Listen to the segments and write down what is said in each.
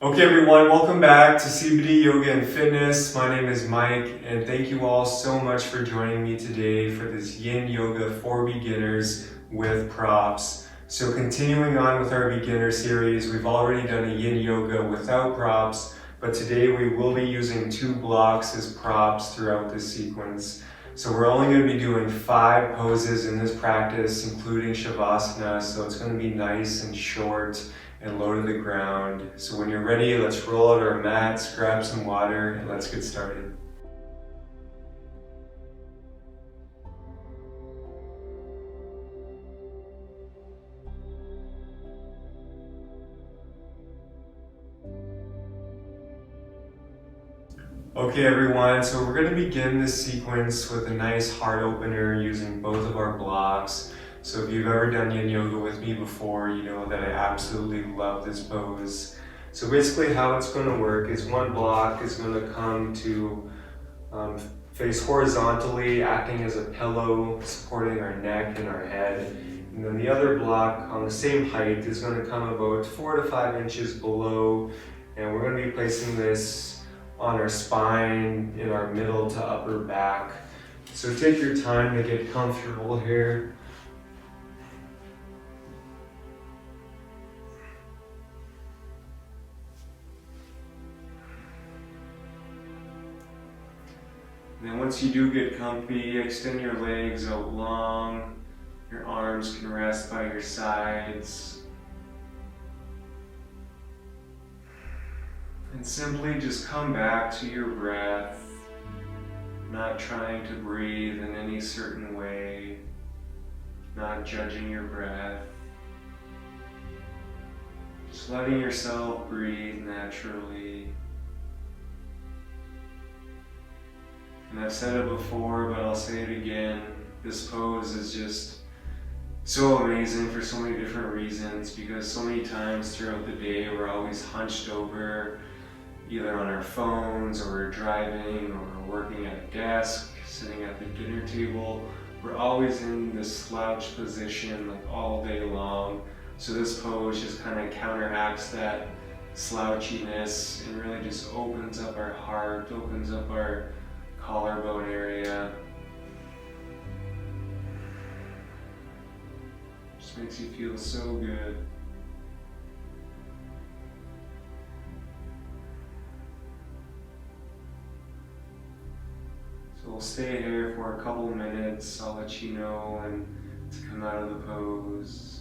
Okay everyone, welcome back to CBD Yoga and Fitness. My name is Mike and thank you all so much for joining me today for this Yin Yoga for Beginners with props. So continuing on with our beginner series, we've already done a Yin Yoga without props, but today we will be using 2 blocks as props throughout this sequence. So we're only going to be doing 5 poses in this practice, including Shavasana, so it's going to be nice and short and low to the ground. So when you're ready, let's roll out our mats, grab some water, and let's get started. Okay everyone, so we're going to begin this sequence with a nice heart opener using both of our blocks. So if you've ever done Yin Yoga with me before, you know that I absolutely love this pose. So basically how it's going to work is one block is going to come to face horizontally, acting as a pillow, supporting our neck and our head. And then the other block on the same height is going to come about 4 to 5 inches below, and we're going to be placing this on our spine, in our middle to upper back. So take your time to get comfortable here. And then once you do get comfy, extend your legs out long. Your arms can rest by your sides. And simply just come back to your breath, not trying to breathe in any certain way, not judging your breath. Just letting yourself breathe naturally. And I've said it before, but I'll say it again. This pose is just so amazing for so many different reasons, because so many times throughout the day we're always hunched over, either on our phones or we're driving or we're working at a desk, sitting at the dinner table. We're always in this slouch position like all day long. So this pose just kind of counteracts that slouchiness and really just opens up our heart, opens up our collarbone area. Just makes you feel so good. So we'll stay here for a couple minutes. I'll let you know when to come out of the pose.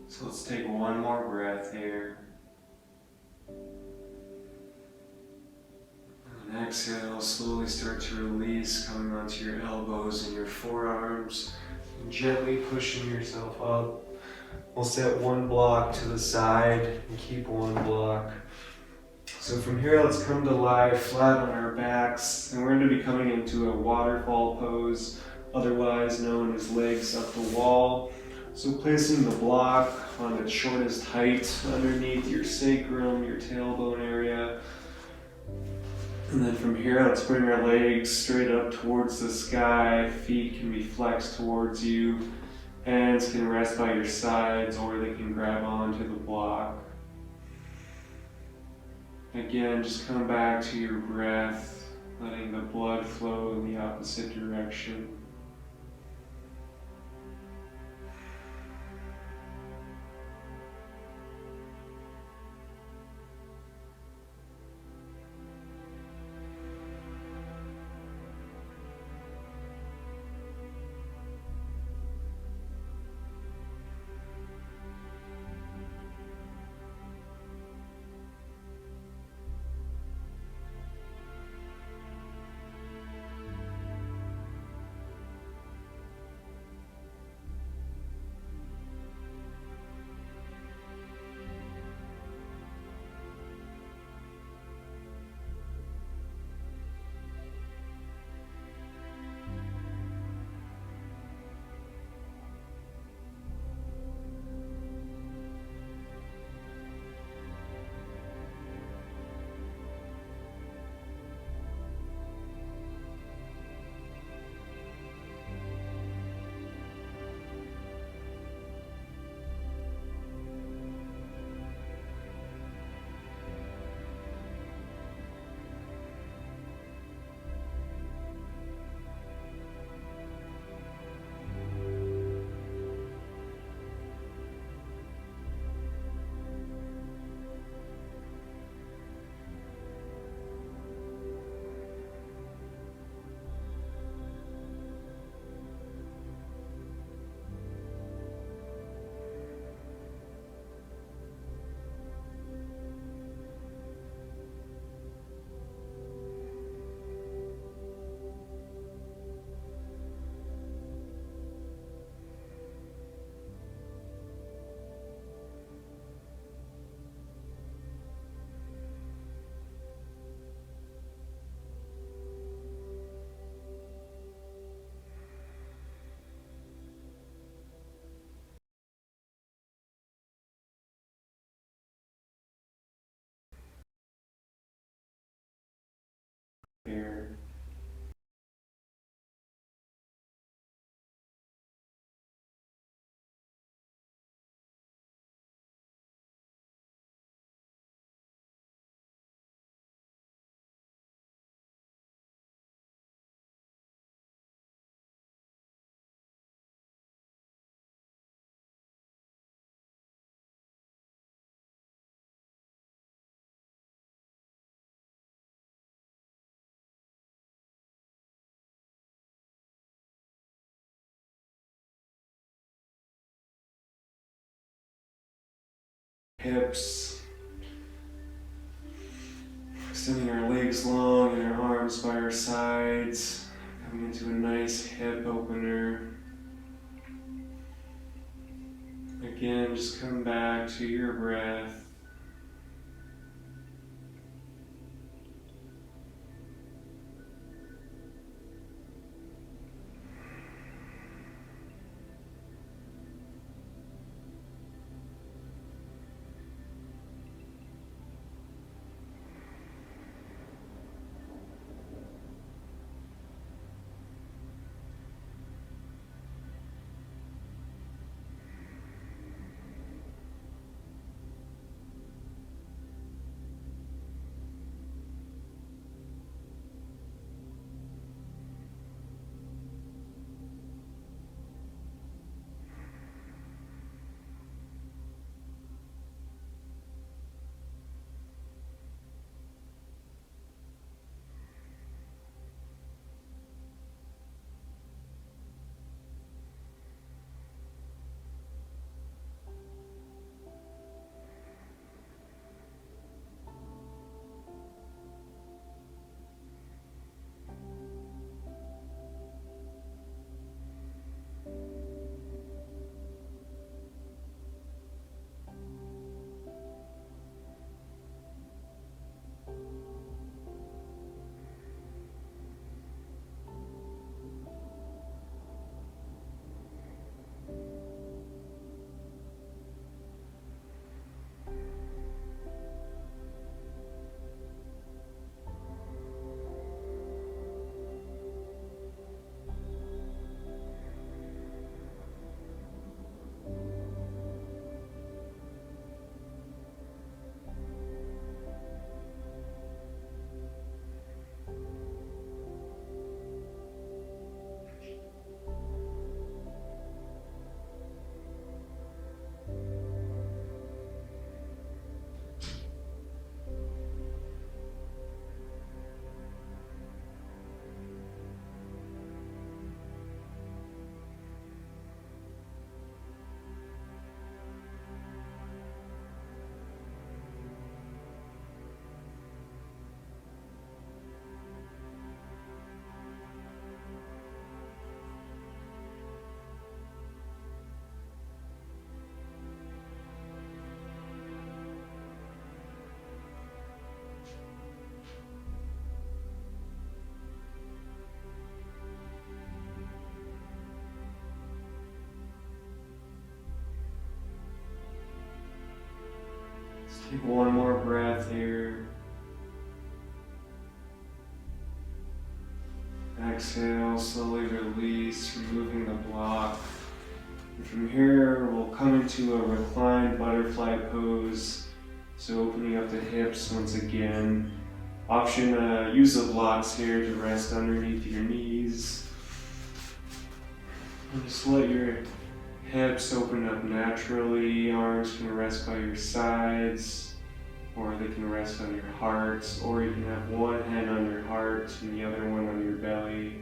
So let's take one more breath here. And exhale, slowly start to release, coming onto your elbows and your forearms, and gently pushing yourself up. We'll set one block to the side and keep one block. So from here, let's come to lie flat on our backs, and we're going to be coming into a waterfall pose, otherwise known as legs up the wall. So placing the block on its shortest height underneath your sacrum, your tailbone area. And then from here, let's bring our legs straight up towards the sky. Feet can be flexed towards you. Hands can rest by your sides, or they can grab onto the block. Again, just come back to your breath, letting the blood flow in the opposite direction. Here. Hips. Extending our legs long and our arms by our sides. Coming into a nice hip opener. Again, just come back to your breath. Take one more breath here. Exhale, slowly release, removing the block. And from here, we'll come into a reclined butterfly pose. So opening up the hips once again. Option, use the blocks here to rest underneath your knees. And just let your hips open up naturally. Arms can rest by your sides, or they can rest on your hearts, or you can have one hand on your heart and the other one on your belly.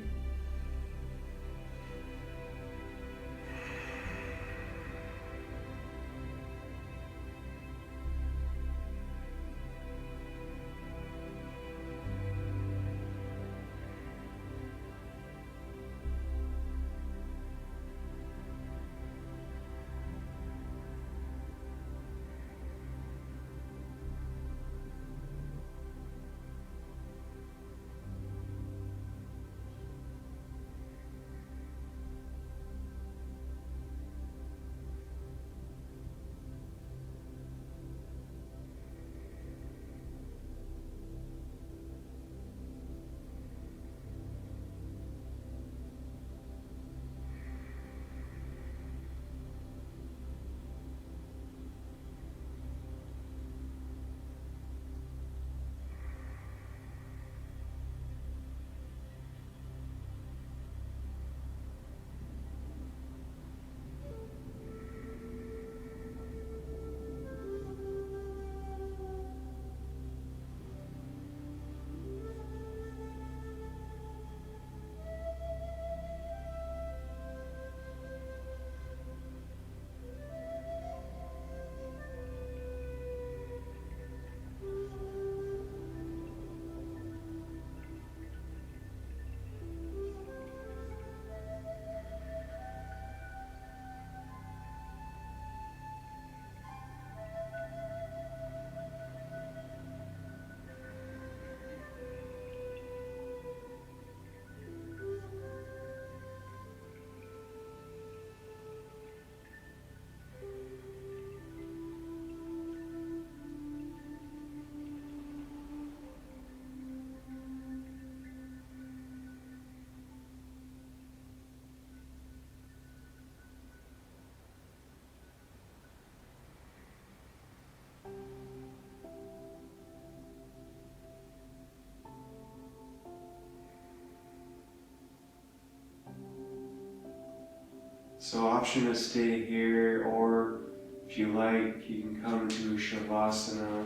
So option to stay here, or if you like, you can come to Shavasana,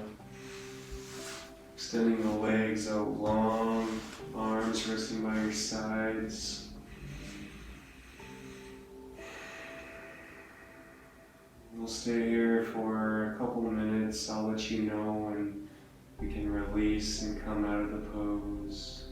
extending the legs out long, arms resting by your sides. We'll stay here for a couple of minutes. I'll let you know when we can release and come out of the pose.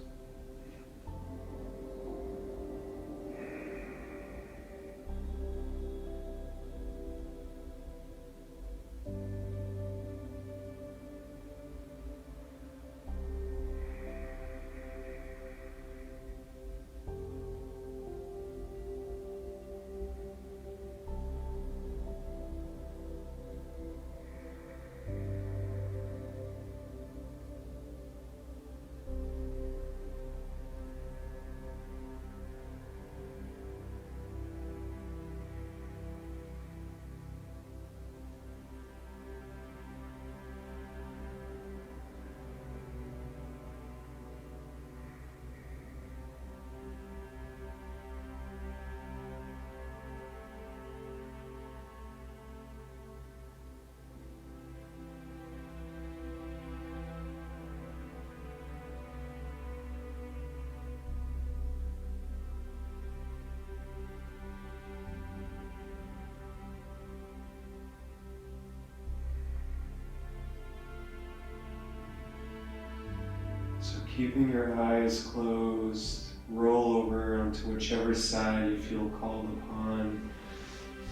So keeping your eyes closed, roll over onto whichever side you feel called upon.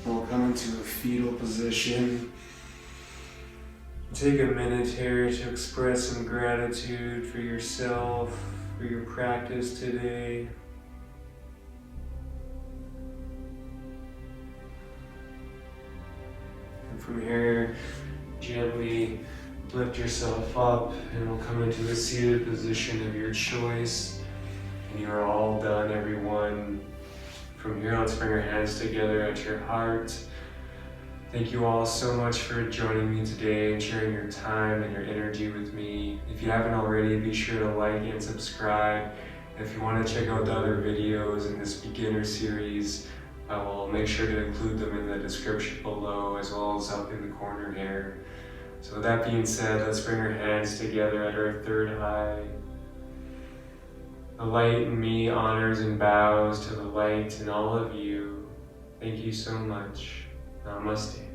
We'll come into a fetal position. Take a minute here to express some gratitude for yourself, for your practice today. And from here, gently Lift yourself up and we'll come into a seated position of your choice. And you are all done, everyone. From here, let's bring our hands together at your heart. Thank you all so much for joining me today and sharing your time and your energy with me. If you haven't already, be sure to like and subscribe. If you want to check out the other videos in this beginner series, I will make sure to include them in the description below as well as up in the corner here. So with that being said, let's bring our hands together at our third eye. The light in me honors and bows to the light in all of you. Thank you so much. Namaste.